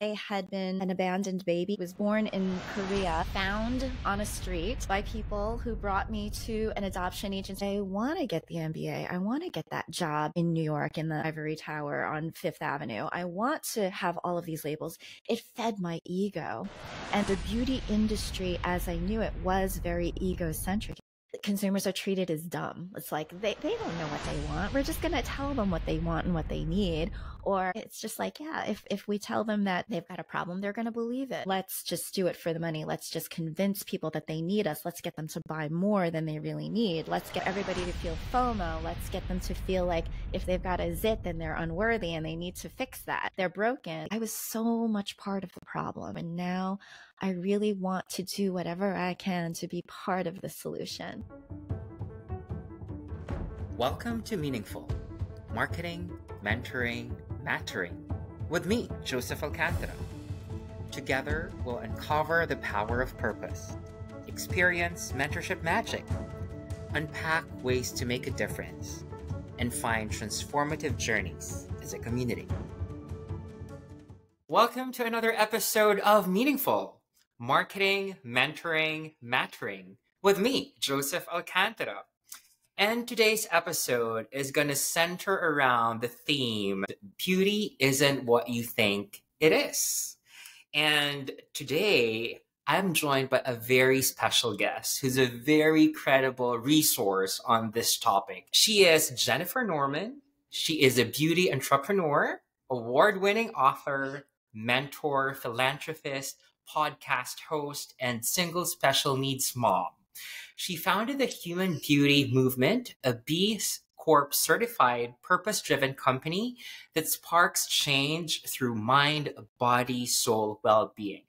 I had been an abandoned baby, was born in Korea, found on a street by people who brought me to an adoption agency. I want to get the MBA. I want to get that job in New York in the Ivory Tower on Fifth Avenue. I want to have all of these labels. It fed my ego. And the beauty industry, as I knew it, was very egocentric. Consumers are treated as dumb. It's like they don't know what they want. We're just going to tell them what they want and what they need. Or it's just like, yeah, if we tell them that they've got a problem, they're going to believe it. Let's just do it for the money. Let's just convince people that they need us. Let's get them to buy more than they really need. Let's get everybody to feel FOMO. Let's get them to feel like if they've got a zit, then they're unworthy and they need to fix that. They're broken. I was so much part of the problem. And now I really want to do whatever I can to be part of the solution. Welcome to Meaningful, Marketing, Mentoring, Mattering, with me, Joseph Alcantara. Together, we'll uncover the power of purpose, experience mentorship magic, unpack ways to make a difference, and find transformative journeys as a community. Welcome to another episode of Meaningful, Marketing, Mentoring, Mattering, with me, Joseph Alcantara. And today's episode is going to center around the theme, beauty isn't what you think it is. And today, I'm joined by a very special guest who's a very credible resource on this topic. She is Jennifer Norman. She is a beauty entrepreneur, award-winning author, mentor, philanthropist, podcast host, and single special needs mom. She founded the Human Beauty movement, a B Corp certified, purpose-driven company that sparks change through mind, body, soul well-being.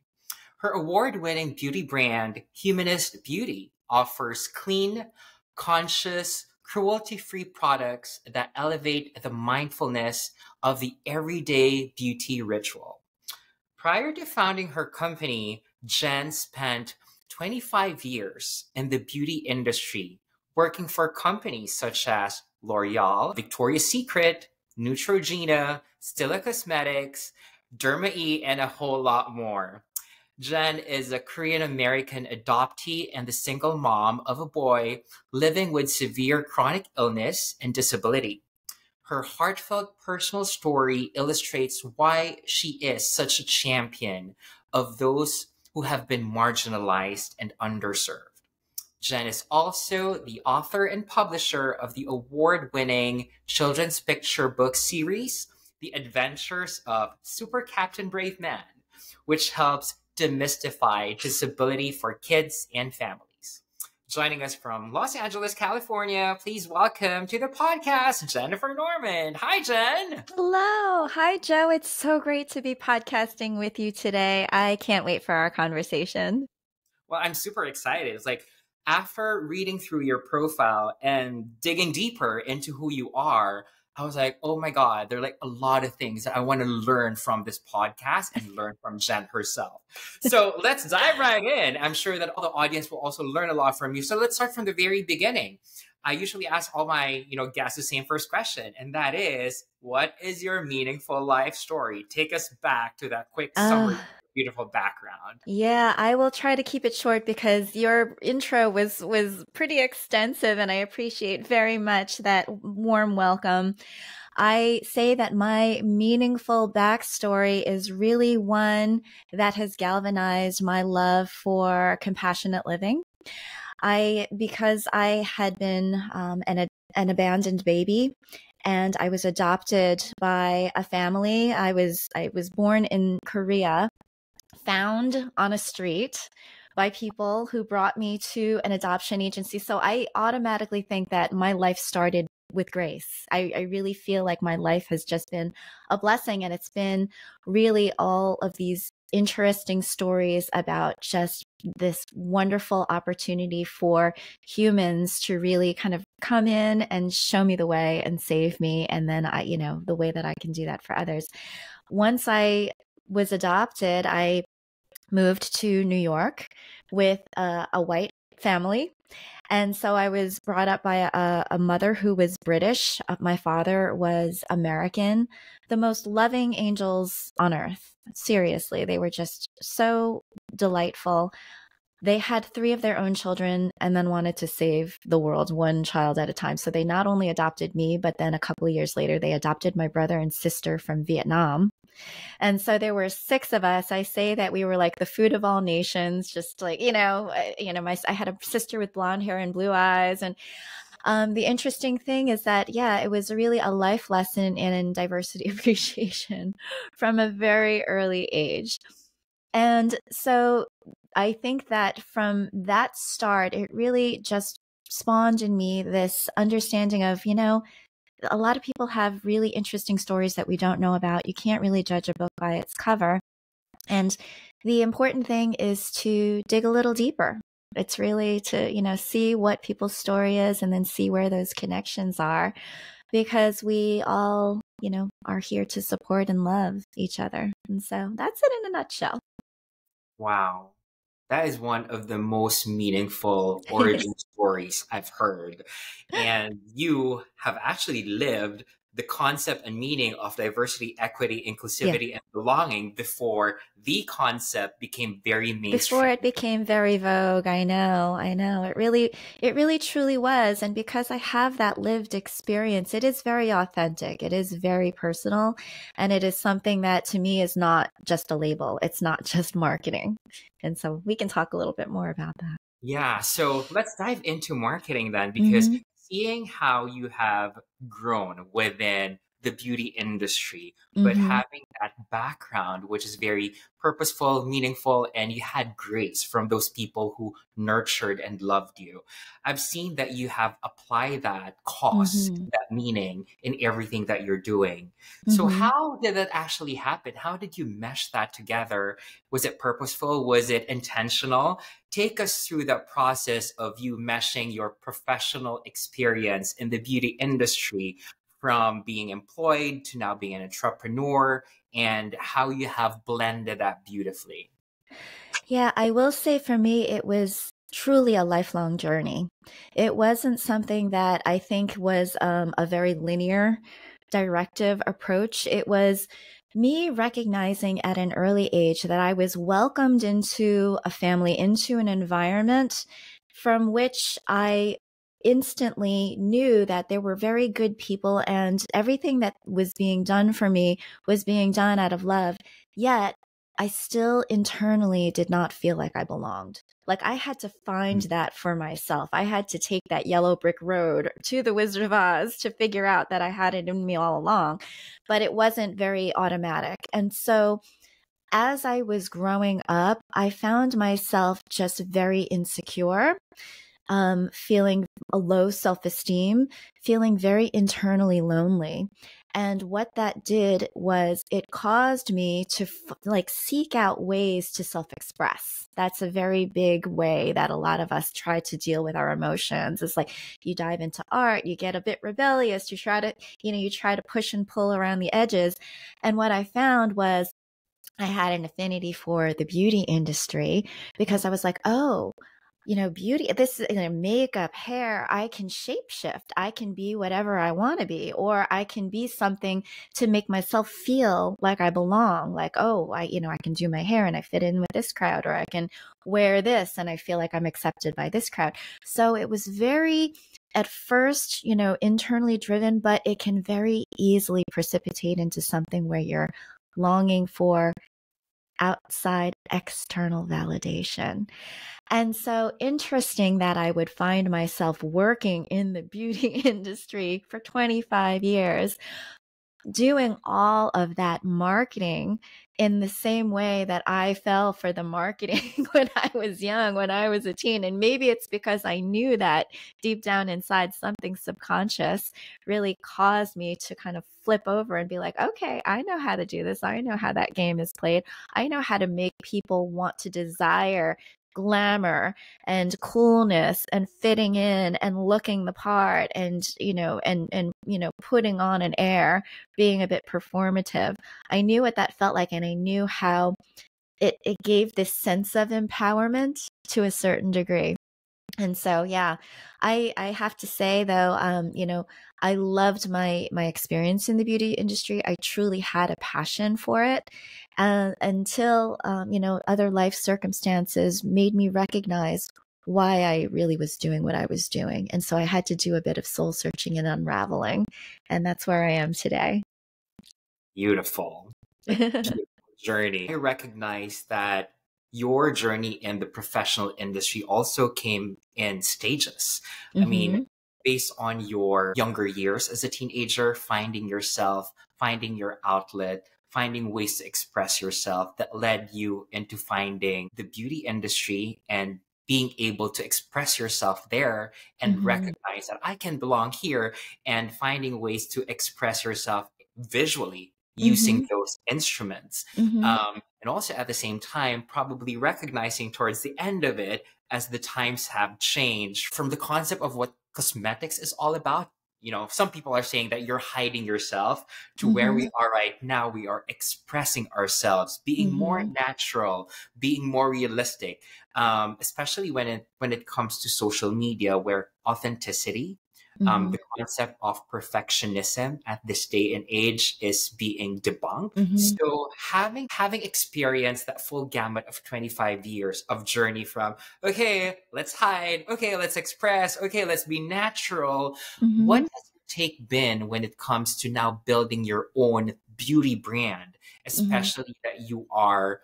Her award-winning beauty brand, Humanist Beauty, offers clean, conscious, cruelty-free products that elevate the mindfulness of the everyday beauty ritual. Prior to founding her company, Jen spent 25 years in the beauty industry, working for companies such as L'Oreal, Victoria's Secret, Neutrogena, Stila Cosmetics, Derma-E, and a whole lot more. Jen is a Korean-American adoptee and the single mom of a boy living with severe chronic illness and disability. Her heartfelt personal story illustrates why she is such a champion of those who have been marginalized and underserved. Jen is also the author and publisher of the award-winning children's picture book series, The Adventures of Super Captain Brave Man, which helps demystify disability for kids and families. Joining us from Los Angeles, California, please welcome to the podcast, Jennifer Norman. Hi, Jen. Hello. Hi, Joe. It's so great to be podcasting with you today. I can't wait for our conversation. Well, I'm super excited. It's like after reading through your profile and digging deeper into who you are, I was like, oh my God, there are like a lot of things that I want to learn from this podcast and learn from Jen herself. So let's dive right in. I'm sure that all the audience will also learn a lot from you. So let's start from the very beginning. I usually ask all my guests the same first question, and that is, what is your meaningful life story? Take us back to that quick summary. Beautiful background. Yeah, I will try to keep it short because your intro was pretty extensive, and I appreciate very much that warm welcome. I say that my meaningful backstory is really one that has galvanized my love for compassionate living. Because I had been an abandoned baby, and I was adopted by a family. I was born in Korea, found on a street by people who brought me to an adoption agency. So I automatically think that my life started with grace. I really feel like my life has just been a blessing, and it's been really all of these interesting stories about just this wonderful opportunity for humans to really kind of come in and show me the way and save me. And then the way that I can do that for others. Once I was adopted, I moved to New York with a white family. And so I was brought up by a mother who was British. My father was American. The most loving angels on earth. Seriously, they were just so delightful. They had three of their own children and then wanted to save the world one child at a time. So they not only adopted me, but then a couple of years later, they adopted my brother and sister from Vietnam. And so there were six of us. I say that we were like the food of all nations, just like, I had a sister with blonde hair and blue eyes. And the interesting thing is that, yeah, it was really a life lesson in diversity appreciation from a very early age. And so I think that from that start, it really just spawned in me this understanding of, a lot of people have really interesting stories that we don't know about. You can't really judge a book by its cover. And the important thing is to dig a little deeper. It's really to, see what people's story is and then see where those connections are, because we all, are here to support and love each other. And so that's it in a nutshell. Wow. That is one of the most meaningful origin stories I've heard. And you have actually lived the concept and meaning of diversity, equity, inclusivity, and belonging before the concept became very mainstream. Before it became very vogue. I know. It really truly was. And because I have that lived experience, it is very authentic. It is very personal. And it is something that to me is not just a label. It's not just marketing. And so we can talk a little bit more about that. Yeah, so let's dive into marketing then, because seeing how you have grown within the beauty industry, but having that background, which is very purposeful, meaningful, and you had grace from those people who nurtured and loved you. I've seen that you have applied that cause, that meaning in everything that you're doing. So how did that actually happen? How did you mesh that together? Was it purposeful? Was it intentional? Take us through that process of you meshing your professional experience in the beauty industry from being employed to now being an entrepreneur, and how you have blended that beautifully. Yeah, I will say for me, it was truly a lifelong journey. It wasn't something that I think was a very linear, directive approach. It was me recognizing at an early age that I was welcomed into a family, into an environment from which I instantly knew that there were very good people and everything that was being done for me was being done out of love. Yet I still internally did not feel like I belonged. Like I had to find that for myself. I had to take that yellow brick road to the Wizard of Oz to figure out that I had it in me all along, but it wasn't very automatic. And so as I was growing up, I found myself just very insecure, feeling a low self-esteem, feeling very internally lonely. And what that did was it caused me to seek out ways to self-express. That's a very big way that a lot of us try to deal with our emotions. It's like you dive into art, you get a bit rebellious, you try to push and pull around the edges. And what I found was I had an affinity for the beauty industry because I was like, oh, beauty, this is makeup, hair, I can shapeshift. I can be whatever I want to be, or I can be something to make myself feel like I belong. Like, oh, I can do my hair and I fit in with this crowd, or I can wear this and I feel like I'm accepted by this crowd. So it was very, at first, internally driven, but it can very easily precipitate into something where you're longing for outside external validation. And so interesting that I would find myself working in the beauty industry for 25 years, doing all of that marketing in the same way that I fell for the marketing when I was young, when I was a teen. And maybe it's because I knew that deep down inside, something subconscious really caused me to kind of flip over and be like, okay, I know how to do this. I know how that game is played. I know how to make people want to desire glamour and coolness and fitting in and looking the part and putting on an air, being a bit performative. I knew what that felt like, and I knew how it gave this sense of empowerment to a certain degree. And so, yeah, I have to say though, I loved my experience in the beauty industry. I truly had a passion for it, until other life circumstances made me recognize why I really was doing what I was doing. And so I had to do a bit of soul searching and unraveling, and that's where I am today. Beautiful. Like, beautiful journey. I recognize that your journey in the professional industry also came in stages. I mean, Hmm. based on your younger years as a teenager, finding yourself, finding your outlet, finding ways to express yourself that led you into finding the beauty industry and being able to express yourself there and Hmm. recognize that I can belong here, and finding ways to express yourself visually using Hmm. those instruments. Hmm. And also at the same time, probably recognizing towards the end of it, as the times have changed from the concept of what cosmetics is all about. Some people are saying that you're hiding yourself, to where we Hmm. are right now. We are expressing ourselves, being more Hmm. natural, being more realistic, especially when it comes to social media, where authenticity, Hmm. the concept of perfectionism at this day and age is being debunked. Hmm. So having experienced that full gamut of 25 years of journey from, okay, let's hide, okay, let's express, okay, let's be natural. What Hmm. has your take been when it comes to now building your own beauty brand, Hmm. especially that you are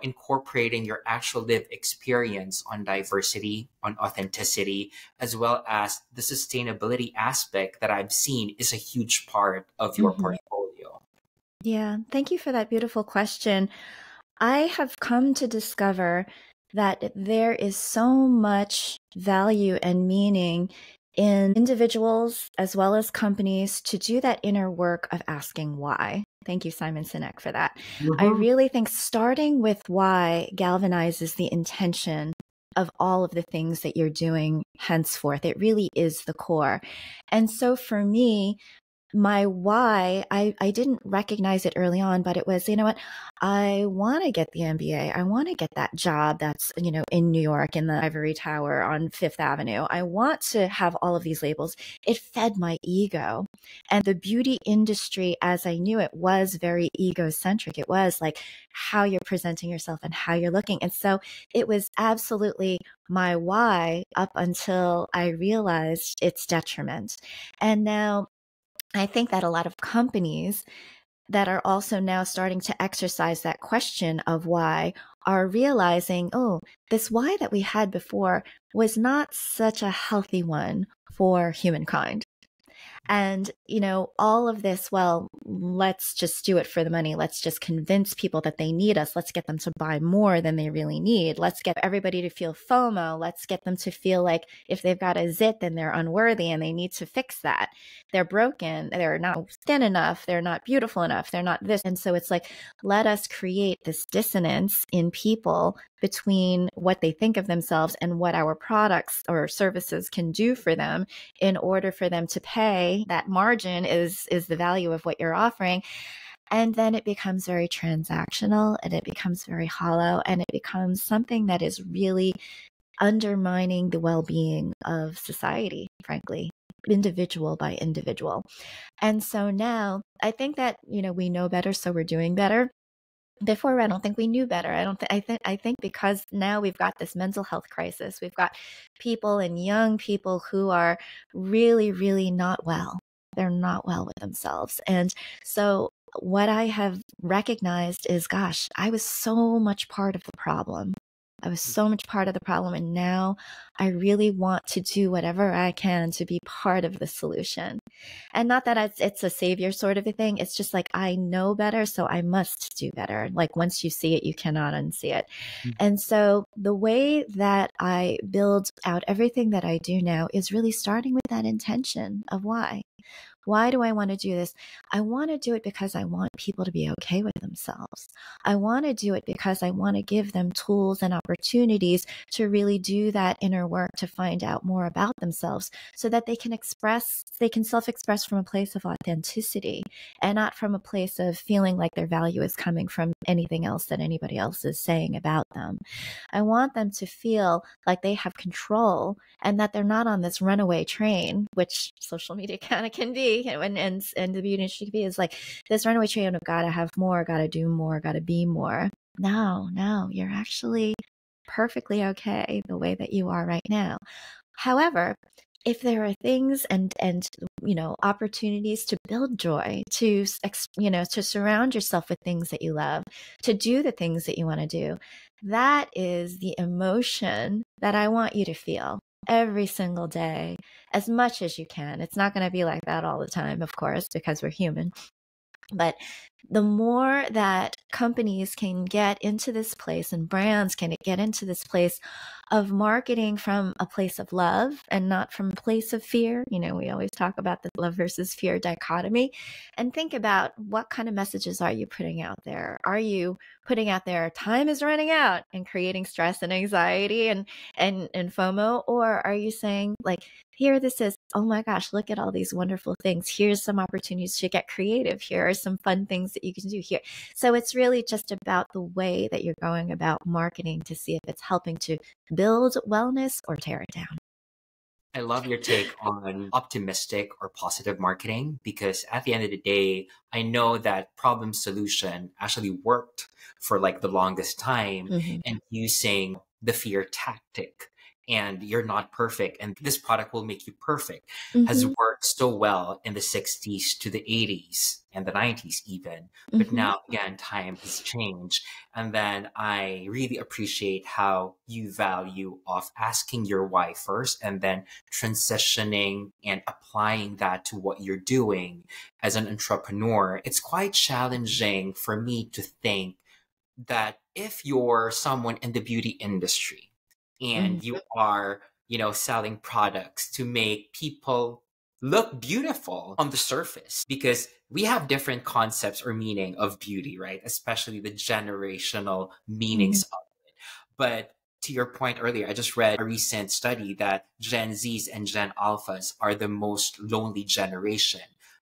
incorporating your actual lived experience on diversity, on authenticity, as well as the sustainability aspect that I've seen is a huge part of your Hmm. portfolio? Yeah, thank you for that beautiful question. I have come to discover that there is so much value and meaning in individuals as well as companies to do that inner work of asking why. Thank you, Simon Sinek, for that. I Mhm. really think starting with why galvanizes the intention of all of the things that you're doing henceforth. It really is the core. And so for me, my why, I didn't recognize it early on, but it was, you know what, I want to get the MBA. I want to get that job that's, in New York in the Ivory Tower on Fifth Avenue. I want to have all of these labels. It fed my ego. And the beauty industry, as I knew it, was very egocentric. It was like how you're presenting yourself and how you're looking. And so it was absolutely my why up until I realized its detriment. And now I think that a lot of companies that are also now starting to exercise that question of why are realizing, oh, this why that we had before was not such a healthy one for humankind. And, all of this, well, let's just do it for the money. Let's just convince people that they need us. Let's get them to buy more than they really need. Let's get everybody to feel FOMO. Let's get them to feel like if they've got a zit, then they're unworthy and they need to fix that. They're broken. They're not thin enough. They're not beautiful enough. They're not this. And so it's like, let us create this dissonance in people between what they think of themselves and what our products or services can do for them in order for them to pay. That margin is the value of what you're offering. And then it becomes very transactional and it becomes very hollow and it becomes something that is really undermining the well-being of society, frankly, individual by individual. And so now I think that, we know better, so we're doing better. Before, I don't think we knew better. I think because now we've got this mental health crisis. We've got people and young people who are really, really not well. They're not well with themselves. And so what I have recognized is, gosh, I was so much part of the problem. I was so much part of the problem. And now I really want to do whatever I can to be part of the solution. And not that it's a savior sort of a thing. It's just like, I know better, so I must do better. Like once you see it, you cannot unsee it. And so the way that I build out everything that I do now is really starting with that intention of why. Why do I want to do this? I want to do it because I want people to be okay with themselves. I want to do it because I want to give them tools and opportunities to really do that inner work, to find out more about themselves so that they can self-express from a place of authenticity and not from a place of feeling like their value is coming from anything else that anybody else is saying about them. I want them to feel like they have control and that they're not on this runaway train, which social media kind of can be, and the beauty industry can be, is like this runaway train of gotta have more, gotta do more, gotta be more. No, you're actually perfectly okay the way that you are right now. However, if there are things and opportunities to build joy, to surround yourself with things that you love, to do the things that you want to do, that is the emotion that I want you to feel every single day, as much as you can. It's not going to be like that all the time, of course, because we're human. But the more that companies can get into this place and brands can get into this place of marketing from a place of love and not from a place of fear, we always talk about the love versus fear dichotomy, and think about what kind of messages are you putting out there? Are you putting out there time is running out and creating stress and anxiety and FOMO? Or are you saying like, here this is, oh my gosh, look at all these wonderful things. Here's some opportunities to get creative. Here are some fun things that you can do here. So it's really just about the way that you're going about marketing to see if it's helping to build wellness or tear it down. I love your take on optimistic or positive marketing, because at the end of the day, I know that problem solution actually worked for like the longest time, and using the fear tactic and you're not perfect and this product will make you perfect has worked so well in the 60s to the 80s and the 90s even. But now again, time has changed. And then I really appreciate how you value of asking your why first and then transitioning and applying that to what you're doing as an entrepreneur. It's quite challenging for me to think that if you're someone in the beauty industry and you are, selling products to make people look beautiful on the surface, because we have different concepts or meaning of beauty, right? Especially the generational meanings of it. But to your point earlier, I just read a recent study that Gen Zs and Gen Alphas are the most lonely generation,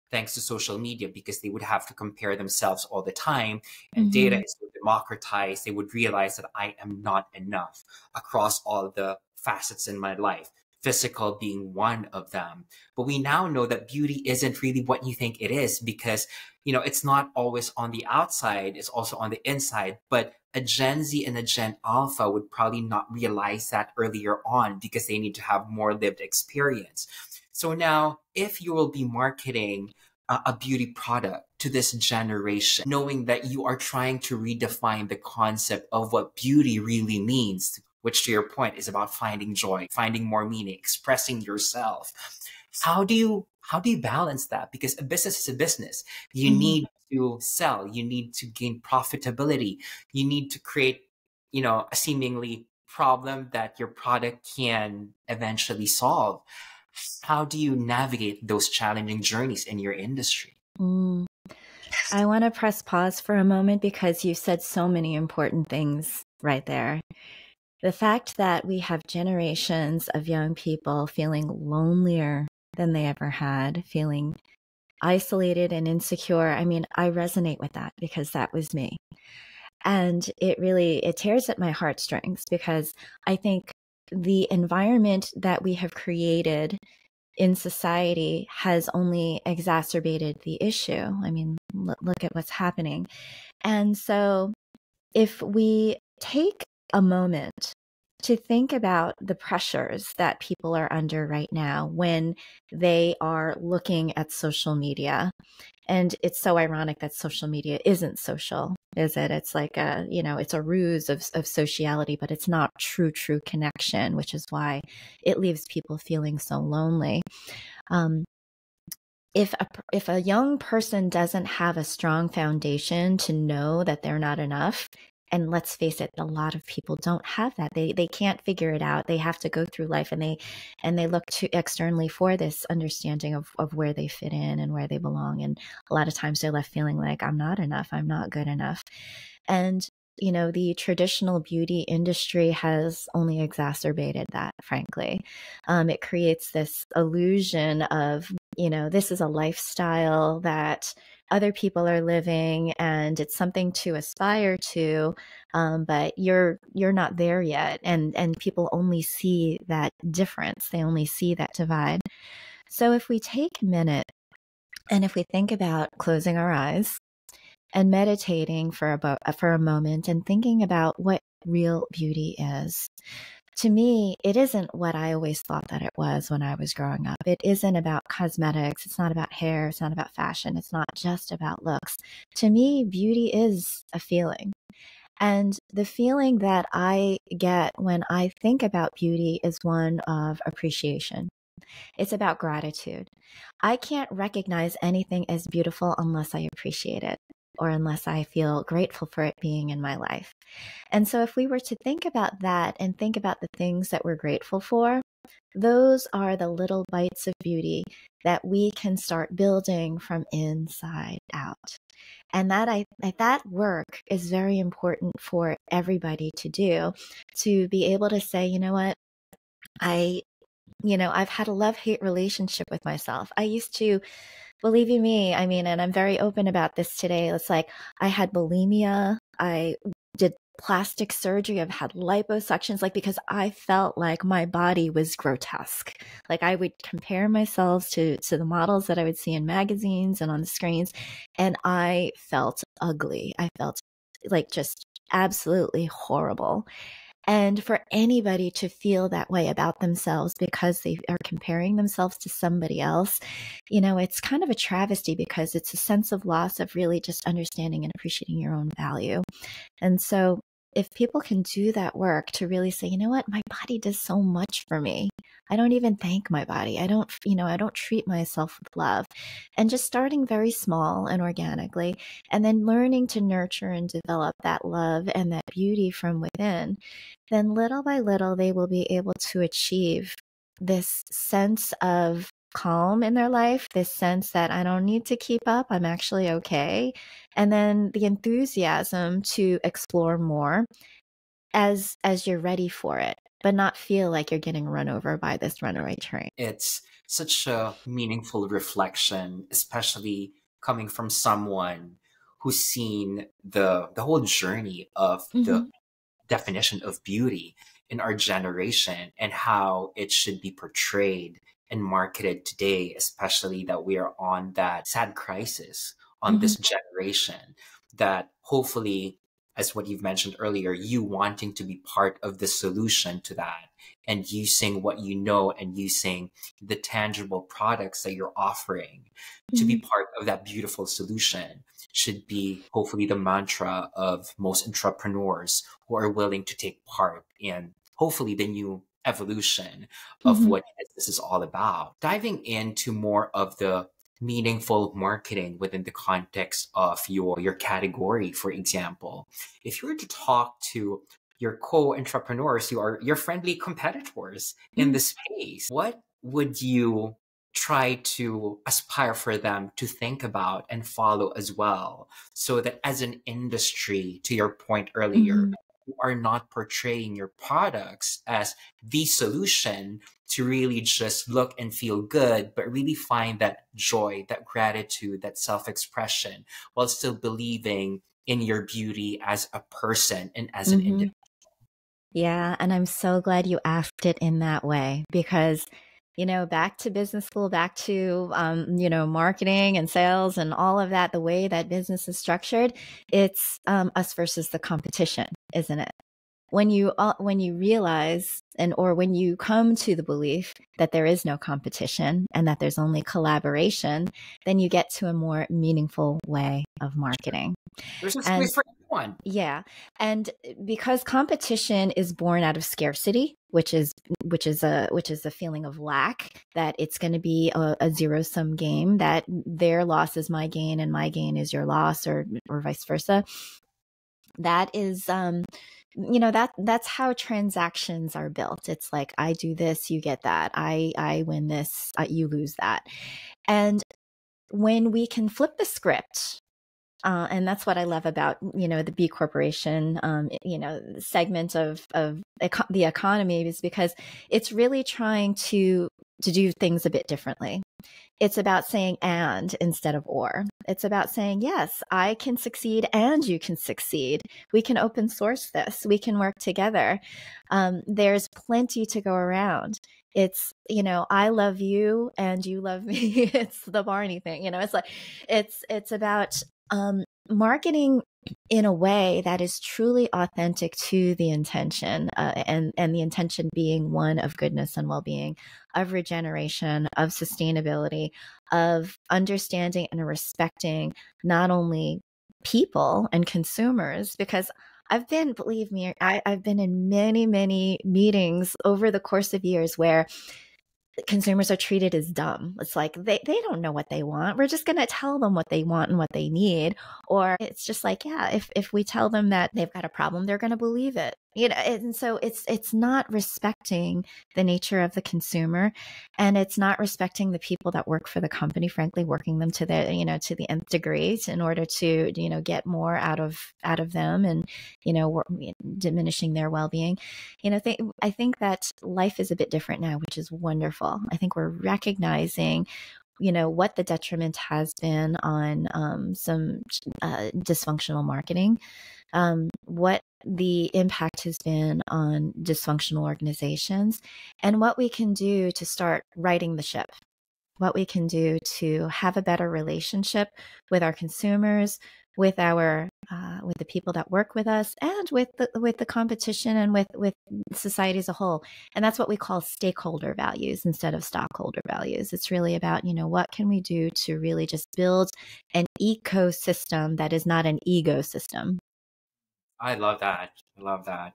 thanks to social media, because they would have to compare themselves all the time, and data is so democratized. They would realize that I am not enough across all the facets in my life, physical being one of them. But we now know that beauty isn't really what you think it is, because it's not always on the outside, it's also on the inside. But a Gen Z and a Gen Alpha would probably not realize that earlier on, because they need to have more lived experience. So now, if you will be marketing a beauty product to this generation, knowing that you are trying to redefine the concept of what beauty really means, which to your point is about finding joy, finding more meaning, expressing yourself. How do you balance that? Because a business is a business. You need to sell, you need to gain profitability, you need to create, a seemingly problem that your product can eventually solve. How do you navigate those challenging journeys in your industry? I want to press pause for a moment because you said so many important things right there. The fact that we have generations of young people feeling lonelier than they ever had, feeling isolated and insecure. I mean, I resonate with that because that was me. And it tears at my heartstrings, because I think the environment that we have created in society has only exacerbated the issue. I mean, look at what's happening. And so if we take a moment to think about the pressures that people are under right now when they are looking at social media. And it's so ironic that social media isn't social, is it? It's like it's a ruse of sociality, but it's not true connection, which is why it leaves people feeling so lonely. If a young person doesn't have a strong foundation to know that they're not enough, And let's face it, a lot of people don't have that. They can't figure it out. They have to go through life, and they look to externally for this understanding of where they fit in and where they belong. And a lot of times they're left feeling like, I'm not enough, I'm not good enough. And the traditional beauty industry has only exacerbated that, frankly. It creates this illusion of, this is a lifestyle that other people are living, and it's something to aspire to, but you're not there yet. And people only see that difference. They only see that divide. So if we take a minute and if we think about closing our eyes and meditating for a moment and thinking about what real beauty is. To me, it isn't what I always thought that it was when I was growing up. It isn't about cosmetics. It's not about hair. It's not about fashion. It's not just about looks. To me, beauty is a feeling. And the feeling that I get when I think about beauty is one of appreciation. It's about gratitude. I can't recognize anything as beautiful unless I appreciate it, or unless I feel grateful for it being in my life. And so if we were to think about that and think about the things that we're grateful for, those are the little bites of beauty that we can start building from inside out. And that work is very important for everybody to do, to be able to say, you know what, I've had a love-hate relationship with myself. I used to, believe you me, and I'm very open about this today. It's like I had bulimia. I did plastic surgery. I've had liposuctions, because I felt like my body was grotesque. Like I would compare myself to the models that I would see in magazines and on the screens, and I felt ugly. I felt like just absolutely horrible. And for anybody to feel that way about themselves because they are comparing themselves to somebody else, it's kind of a travesty, because it's a sense of loss of really just understanding and appreciating your own value. And so if people can do that work to really say, you know what, my body does so much for me. I don't even thank my body. I don't treat myself with love. And just starting very small and organically, and then learning to nurture and develop that love and that beauty from within, then little by little, they will be able to achieve this sense of calm in their life, this sense that I don't need to keep up, I'm actually okay. And then the enthusiasm to explore more as you're ready for it, but not feel like you're getting run over by this runaway train. It's such a meaningful reflection, especially coming from someone who's seen the whole journey of the definition of beauty in our generation and how it should be portrayed and marketed today, especially that we are on that sad crisis on this generation, that hopefully, as what you've mentioned earlier, you wanting to be part of the solution to that, and using what you know and using the tangible products that you're offering to be part of that beautiful solution should be hopefully the mantra of most entrepreneurs who are willing to take part in hopefully the new evolution of what this is all about. Diving into more of the meaningful marketing within the context of your category, for example, if you were to talk to your co-entrepreneurs who are your friendly competitors in the space, what would you try to aspire for them to think about and follow as well, so that as an industry, to your point earlier, you are not portraying your products as the solution to really just look and feel good, but really find that joy, that gratitude, that self-expression, while still believing in your beauty as a person and as an individual? Yeah, and I'm so glad you asked it in that way, because back to business school, back to, marketing and sales and all of that, the way that business is structured, it's us versus the competition, isn't it? When you realize or when you come to the belief that there is no competition and that there's only collaboration, then you get to a more meaningful way of marketing. There's a space for everyone. Yeah. And because competition is born out of scarcity, which is a feeling of lack, that it's going to be a zero-sum game, that their loss is my gain and my gain is your loss, or vice versa. That is, that's how transactions are built. It's like, I do this, you get that. I win this, you lose that. And when we can flip the script, and that's what I love about, the B Corporation, segment of the economy, is because it's really trying to do things a bit differently. It's about saying and instead of or. It's about saying, yes, I can succeed and you can succeed. We can open source this. We can work together. There's plenty to go around. It's, I love you and you love me. It's the Barney thing. It's like, it's about marketing in a way that is truly authentic to the intention, and the intention being one of goodness and well-being, of regeneration, of sustainability, of understanding and respecting not only people and consumers, because believe me, I've been in many, many meetings over the course of years where consumers are treated as dumb. It's like they don't know what they want. We're just going to tell them what they want and what they need. Or it's just like, yeah, if we tell them that they've got a problem, they're going to believe it. And so it's not respecting the nature of the consumer, and it's not respecting the people that work for the company, frankly, working them to the nth degree in order to, get more out of them, and, diminishing their well-being. I think that life is a bit different now, which is wonderful. I think we're recognizing what the detriment has been on some dysfunctional marketing, what the impact has been on dysfunctional organizations, and what we can do to start righting the ship, what we can do to have a better relationship with our consumers, with the people that work with us, and with the competition, and with society as a whole. And that's what we call stakeholder values instead of stockholder values. It's really about, what can we do to really just build an ecosystem that is not an ego-system. I love that. I love that.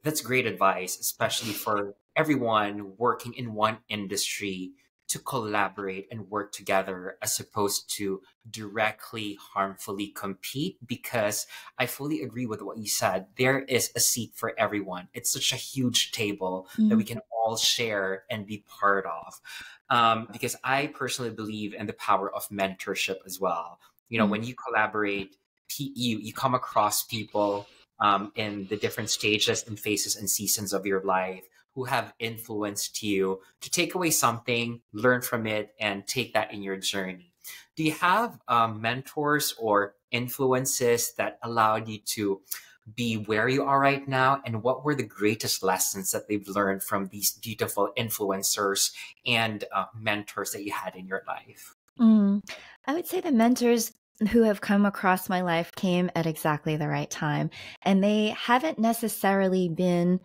That's great advice, especially for everyone working in one industry, to collaborate and work together as opposed to directly harmfully compete. Because I fully agree with what you said. There is a seat for everyone. It's such a huge table that we can all share and be part of. Because I personally believe in the power of mentorship as well. When you collaborate, you come across people in the different stages and phases and seasons of your life who have influenced you to take away something, learn from it, and take that in your journey. Do you have mentors or influences that allowed you to be where you are right now? And what were the greatest lessons that they've learned from these beautiful influencers and mentors that you had in your life? I would say the mentors who have come across my life came at exactly the right time. And they haven't necessarily been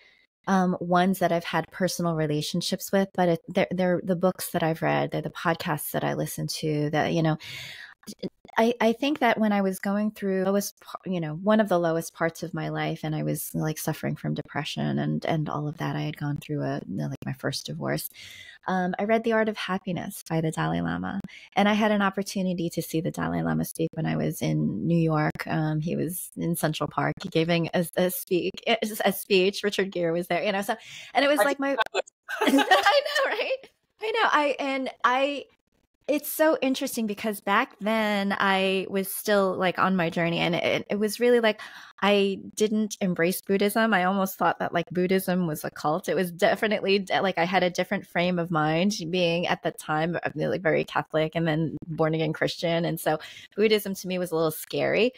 ones that I've had personal relationships with, but they're the books that I've read, they're the podcasts that I listen to, that, I think that when I was going through one of the lowest parts of my life, and I was like suffering from depression and all of that, I had gone through my first divorce. I read The Art of Happiness by the Dalai Lama, and I had an opportunity to see the Dalai Lama speak when I was in New York. He was in Central Park, giving a speech. Richard Gere was there, so, and it was like my, I know, right? I know. It's so interesting because back then I was still like on my journey, and it was really like, I didn't embrace Buddhism. I almost thought that like Buddhism was a cult. It was definitely like I had a different frame of mind, being at the time like very Catholic and then born again Christian. And so Buddhism to me was a little scary,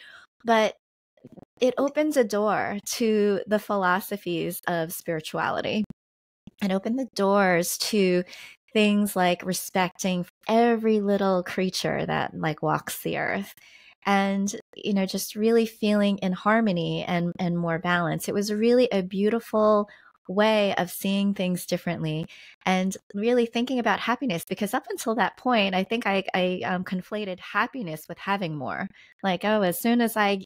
but it opens a door to the philosophies of spirituality. It opened the doors to things like respecting every little creature that like walks the earth, and just really feeling in harmony and more balance. It was really a beautiful way of seeing things differently, and really thinking about happiness, because up until that point I think I conflated happiness with having more. Like, oh, as soon as I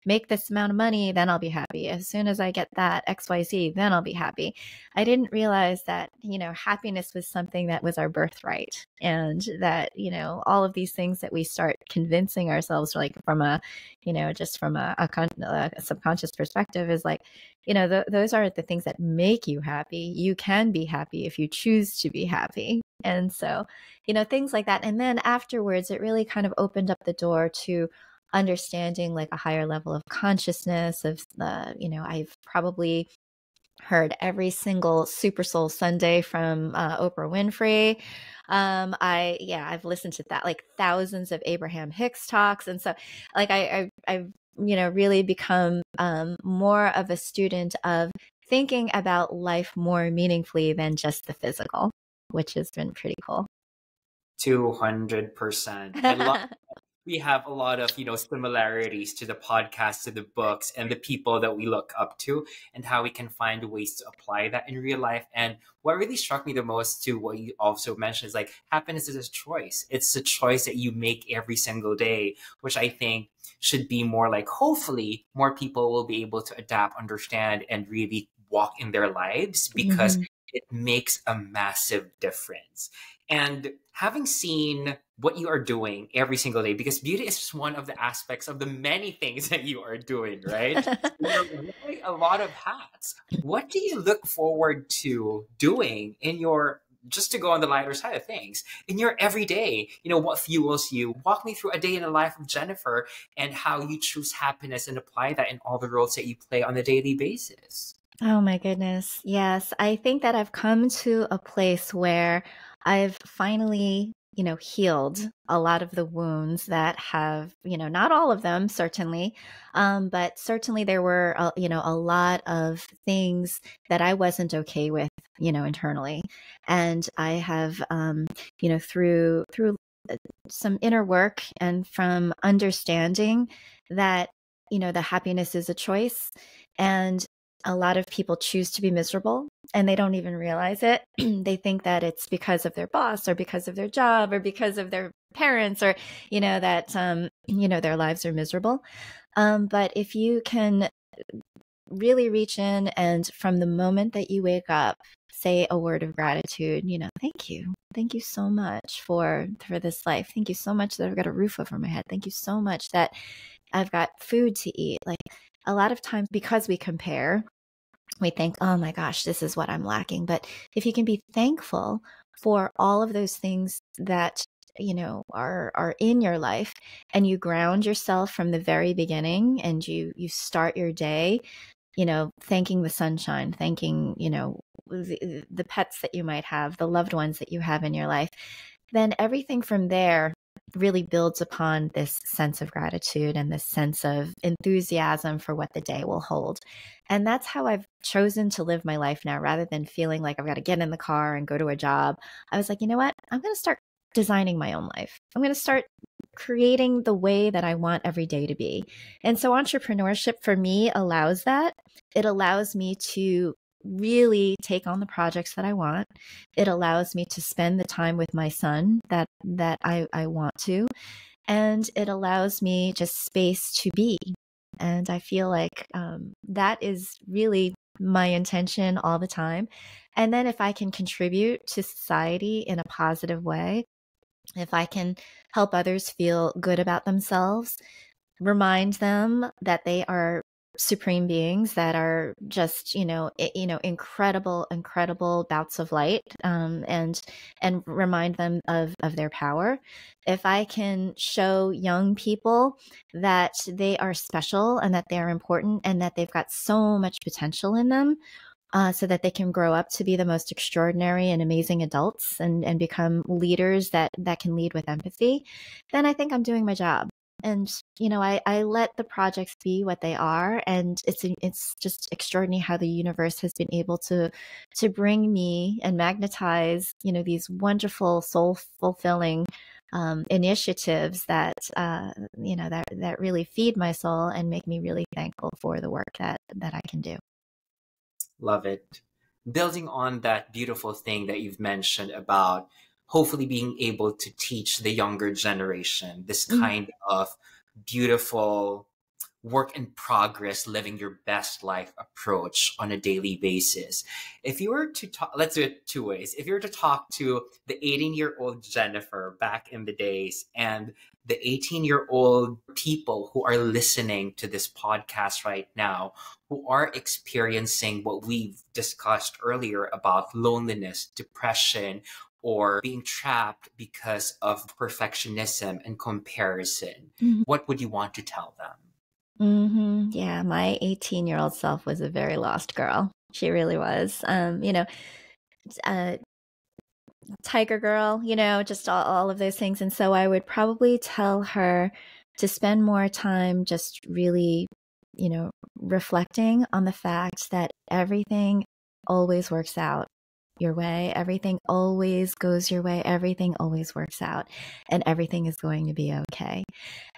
make this amount of money, then I'll be happy. As soon as I get that XYZ, then I'll be happy. I didn't realize that happiness was something that was our birthright, and that all of these things that we start convincing ourselves, like from a, just from a subconscious perspective, is like, those are the things that make you happy. You can be happy if you choose to be happy. And so, things like that. And then afterwards, it really kind of opened up the door to understanding like a higher level of consciousness of I've probably heard every single Super Soul Sunday from Oprah Winfrey. I've listened to that, like thousands of Abraham Hicks talks. And so like I've really become more of a student of thinking about life more meaningfully than just the physical, which has been pretty cool. 200%. I love we have a lot of similarities to the podcast, to the books, and the people that we look up to, and how we can find ways to apply that in real life. And what really struck me the most, to what you also mentioned, is like happiness is a choice. It's a choice that you make every single day, which I think should be more like, hopefully more people will be able to adapt, understand, and really walk in their lives, because it makes a massive difference. And having seen what you are doing every single day, because beauty is just one of the aspects of the many things that you are doing, right? You're wearing a lot of hats. What do you look forward to doing in your, just to go on the lighter side of things, in your everyday? What fuels you? Walk me through a day in the life of Jennifer, and how you choose happiness and apply that in all the roles that you play on a daily basis. Oh my goodness. Yes. I think that I've come to a place where I've finally, healed a lot of the wounds that have, not all of them, certainly, but certainly there were, a lot of things that I wasn't okay with, internally. And I have, through some inner work and from understanding that, the happiness is a choice, and a lot of people choose to be miserable and they don't even realize it. They think that it's because of their boss or because of their job or because of their parents, or, that, their lives are miserable. But if you can really reach in, and from the moment that you wake up, say a word of gratitude, thank you. Thank you so much for this life. Thank you so much that I've got a roof over my head. Thank you so much that I've got food to eat. Like, a lot of times, because we compare, we think, oh my gosh, this is what I'm lacking. But if you can be thankful for all of those things that, are in your life, and you ground yourself from the very beginning, and you start your day, thanking the sunshine, thanking, the pets that you might have, the loved ones that you have in your life, then everything from there really builds upon this sense of gratitude and this sense of enthusiasm for what the day will hold. And that's how I've chosen to live my life now, rather than feeling like I've got to get in the car and go to a job. I was like, you know what? I'm going to start designing my own life. I'm going to start creating the way that I want every day to be. And so entrepreneurship for me allows that. It allows me to really take on the projects that I want. It allows me to spend the time with my son that I want to. And it allows me just space to be. And I feel like that is really my intention all the time. And then if I can contribute to society in a positive way, if I can help others feel good about themselves, remind them that they are supreme beings that are just, incredible bouts of light, and remind them of their power. If I can show young people that they are special and that they're important and that they've got so much potential in them, so that they can grow up to be the most extraordinary and amazing adults, and become leaders that can lead with empathy, then I think I'm doing my job. And, I let the projects be what they are. And it's just extraordinary how the universe has been able to bring me and magnetize, these wonderful, soul fulfilling initiatives that, that really feed my soul and make me really thankful for the work that I can do. Love it. Building on that beautiful thing that you've mentioned about hopefully being able to teach the younger generation this kind of beautiful work in progress, living your best life approach on a daily basis. If you were to talk, let's do it two ways. If you were to talk to the 18-year-old Jennifer back in the days and the 18-year-old people who are listening to this podcast right now, who are experiencing what we've discussed earlier about loneliness, depression, or being trapped because of perfectionism and comparison, what would you want to tell them? Yeah, my 18-year-old self was a very lost girl. She really was. Tiger girl, just all of those things. And so I would probably tell her to spend more time just really, reflecting on the fact that everything always works out your way. Everything always goes your way. Everything always works out, and everything is going to be okay.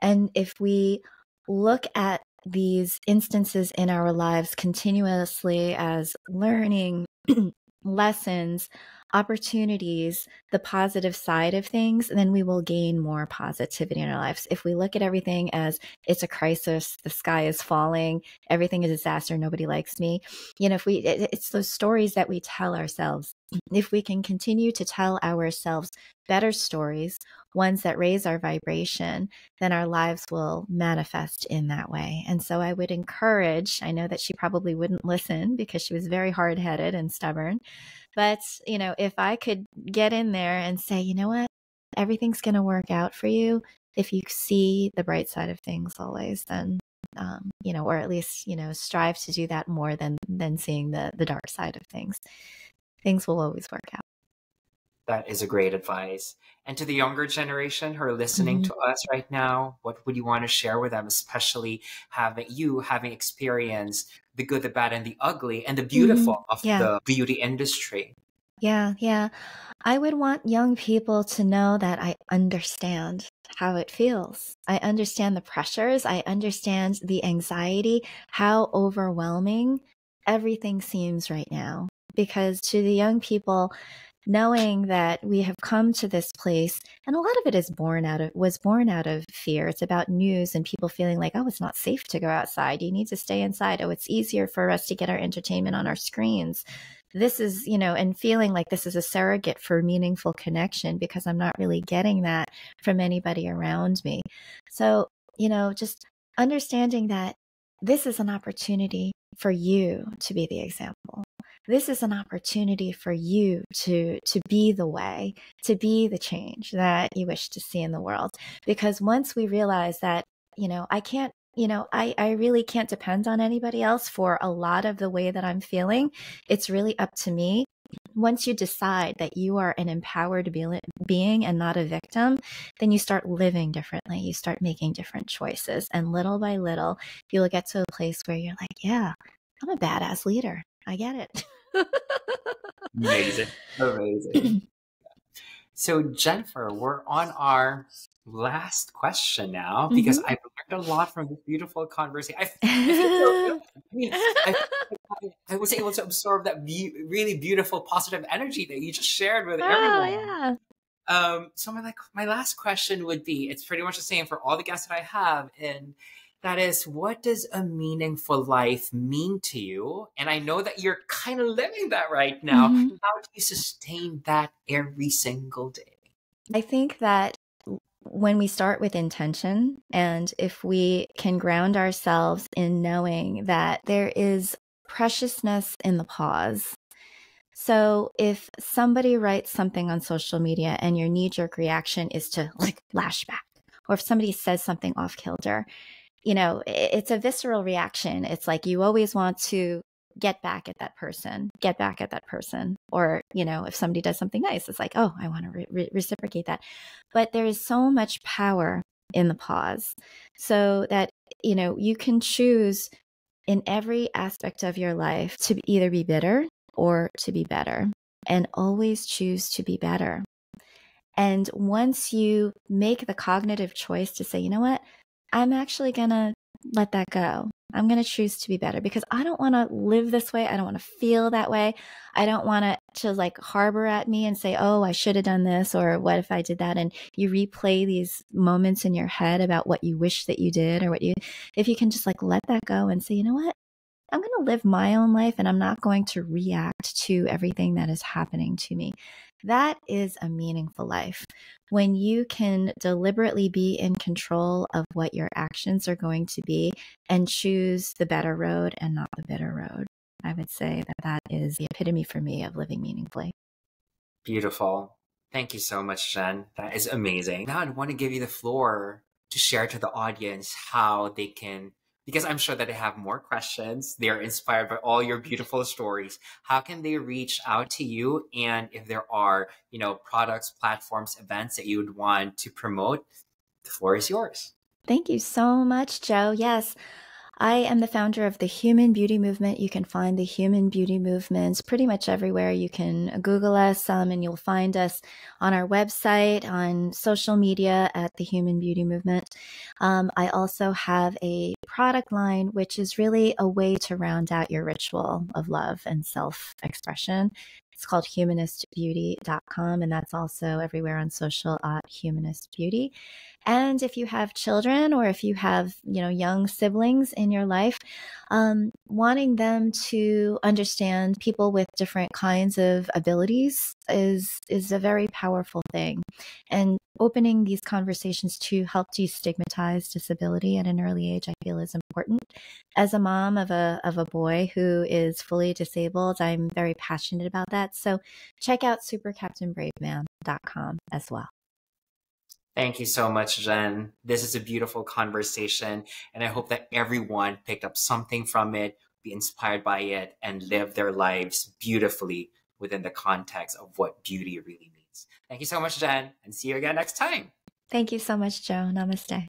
And if we look at these instances in our lives continuously as learning lessons, opportunities, the positive side of things, then we will gain more positivity in our lives. If we look at everything as it's a crisis, the sky is falling, everything is a disaster, nobody likes me, it's those stories that we tell ourselves. If we can continue to tell ourselves better stories, ones that raise our vibration, then our lives will manifest in that way. And so I would encourage, I know that she probably wouldn't listen because she was very hard-headed and stubborn, but, if I could get in there and say, you know what, everything's going to work out for you if you see the bright side of things always, then, or at least, strive to do that more than seeing the dark side of things. Things will always work out. That is a great advice. And to the younger generation who are listening to us right now, what would you want to share with them, especially having experienced the good, the bad, and the ugly, and the beautiful of the beauty industry? Yeah. I would want young people to know that I understand how it feels. I understand the pressures. I understand the anxiety, how overwhelming everything seems right now. Because to the young people, knowing that we have come to this place, and a lot of it was born out of fear. It's about news and people feeling like, oh, it's not safe to go outside. You need to stay inside. Oh, it's easier for us to get our entertainment on our screens. This is, and feeling like this is a surrogate for meaningful connection because I'm not really getting that from anybody around me. So, just understanding that this is an opportunity for you to be the example. This is an opportunity for you to be the way, to be the change that you wish to see in the world. Because once we realize that, I can't, I really can't depend on anybody else for a lot of the way that I'm feeling. It's really up to me. Once you decide that you are an empowered being and not a victim, then you start living differently. You start making different choices. And little by little, you'll get to a place where you're like, yeah, I'm a badass leader. I get it. Amazing. So Jennifer, we're on our last question now because I've learned a lot from this beautiful conversation. I feel I was able to absorb that really beautiful positive energy that you just shared with everyone. So my last question would be, it's pretty much the same for all the guests that I have, and that is, what does a meaningful life mean to you? And I know that you're kind of living that right now. How do you sustain that every single day? I think that when we start with intention, and if we can ground ourselves in knowing that there is preciousness in the pause. So if somebody writes something on social media and your knee-jerk reaction is to lash back, or if somebody says something off kilter, it's a visceral reaction. It's like you always want to get back at that person. Or, if somebody does something nice, it's like, oh, I want to reciprocate that. But there is so much power in the pause, so that, you can choose in every aspect of your life to either be bitter or to be better, and always choose to be better. And once you make the cognitive choice to say, you know what, I'm actually going to let that go. I'm going to choose to be better because I don't want to live this way. I don't want to feel that way. I don't want to like harbor at me and say, oh, I should have done this, or what if I did that? And you replay these moments in your head about what you wish that you did, or if you can just like let that go and say, you know what? I'm going to live my own life and I'm not going to react to everything that is happening to me. That is a meaningful life. When you can deliberately be in control of what your actions are going to be and choose the better road and not the bitter road. I would say that that is the epitome for me of living meaningfully. Beautiful. Thank you so much, Jen. That is amazing. Now I want to give you the floor to share to the audience how they can, because I'm sure that they have more questions. They're inspired by all your beautiful stories. How can they reach out to you? And if there are, products, platforms, events that you would want to promote, the floor is yours. Thank you so much, Joe. Yes. I am the founder of the Human Beauty Movement. You can find the Human Beauty Movements pretty much everywhere. You can Google us and you'll find us on our website, on social media at the Human Beauty Movement. I also have a product line, which is really a way to round out your ritual of love and self-expression. It's called humanistbeauty.com, and that's also everywhere on social at Humanist Beauty. And if you have children or if you have, young siblings in your life, wanting them to understand people with different kinds of abilities is a very powerful thing. And opening these conversations to help destigmatize disability at an early age, I feel is important. As a mom of a boy who is fully disabled, I'm very passionate about that. So check out supercaptainbraveman.com as well. Thank you so much, Jen. This is a beautiful conversation, and I hope that everyone picked up something from it, be inspired by it, and live their lives beautifully within the context of what beauty really means. Thank you so much, Jen, and see you again next time. Thank you so much, Joe. Namaste.